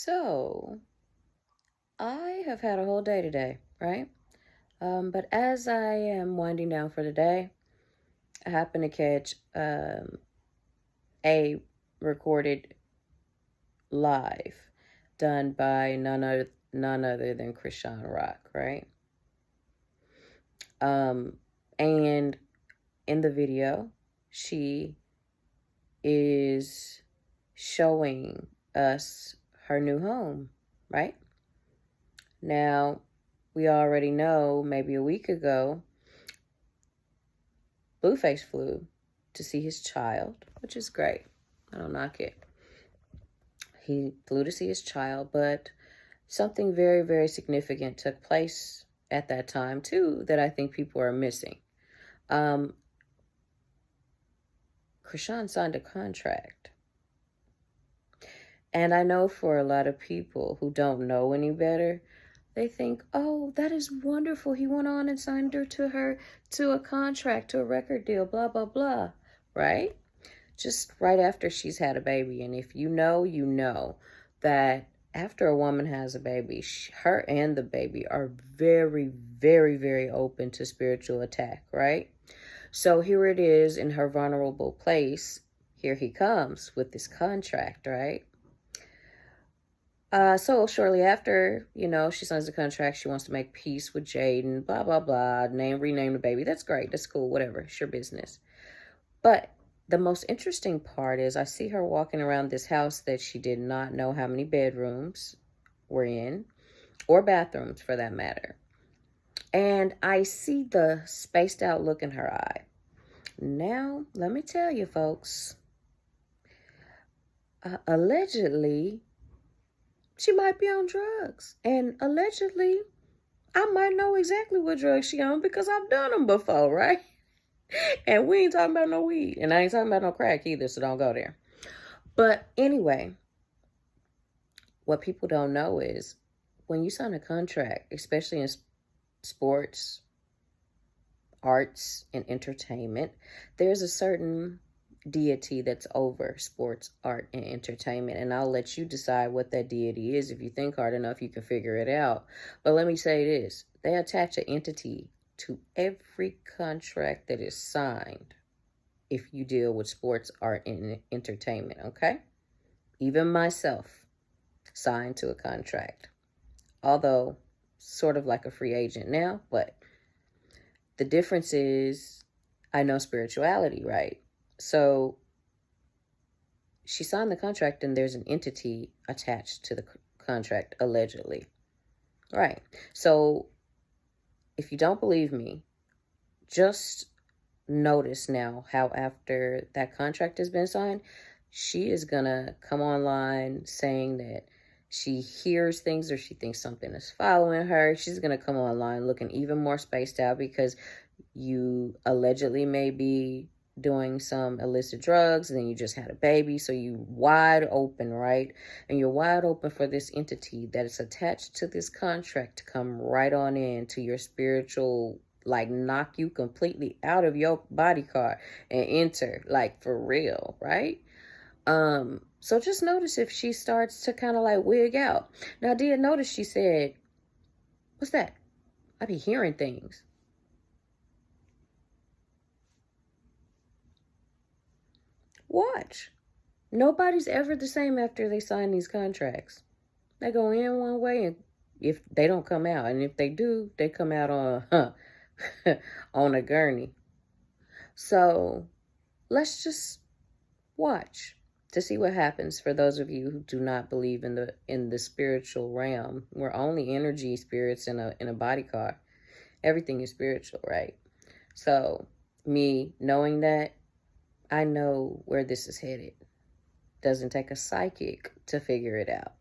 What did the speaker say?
So, I have had a whole day today, right? But as I am winding down for the day, I happen to catch a recorded live done by none other than Chrisean Rock, right? Um, and in the video, she is showing us her new home, right? Now, we already know maybe a week ago, Blueface flew to see his child, which is great. I don't knock it. He flew to see his child, but something very, very significant took place at that time, too, that I think people are missing. Chrisean signed a contract. And I know for a lot of people who don't know any better, they think, oh, that is wonderful. He went on and signed her to a contract, to a record deal, blah, blah, blah. Right? Just right after she's had a baby. And if you know that after a woman has a baby, her and the baby are very, very, very open to spiritual attack, right? So here it is in her vulnerable place. Here he comes with this contract, right? So shortly after, she signs the contract, she wants to make peace with Jaden, blah, blah, blah, rename the baby. That's great. That's cool. Whatever. It's your business. But the most interesting part is I see her walking around this house that she did not know how many bedrooms were in, or bathrooms for that matter. And I see the spaced out look in her eye. Now, let me tell you, folks, allegedly, she might be on drugs. And allegedly, I might know exactly what drugs she on because I've done them before, right? And we ain't talking about no weed. And I ain't talking about no crack either, so don't go there. But anyway, what people don't know is when you sign a contract, especially in sports, arts, and entertainment, there's a certain deity that's over sports, art, and entertainment. And I'll let you decide what that deity is. If you think hard enough, you can figure it out. But let me say this. They attach an entity to every contract that is signed if you deal with sports, art, and entertainment, okay? Even myself signed to a contract. Although, sort of like a free agent now, but the difference is I know spirituality, right? So she signed the contract and there's an entity attached to the contract, allegedly. Right. So if you don't believe me, just notice now how after that contract has been signed, she is going to come online saying that she hears things or she thinks something is following her. She's going to come online looking even more spaced out because you allegedly may be doing some illicit drugs and then you just had a baby. So you wide open, right? And you're wide open for this entity that is attached to this contract to come right on in to your spiritual, like knock you completely out of your body car and enter, like for real, right? So just notice if she starts to kind of like wig out. Now, I did notice she said, what's that? I be hearing things. Watch. Nobody's ever the same after they sign these contracts. They go in one way and if they don't come out. And if they do, they come out on, on a gurney. So let's just watch to see what happens for those of you who do not believe in the spiritual realm. We're only energy spirits in a body car. Everything is spiritual, right? So me knowing that, I know where this is headed. Doesn't take a psychic to figure it out.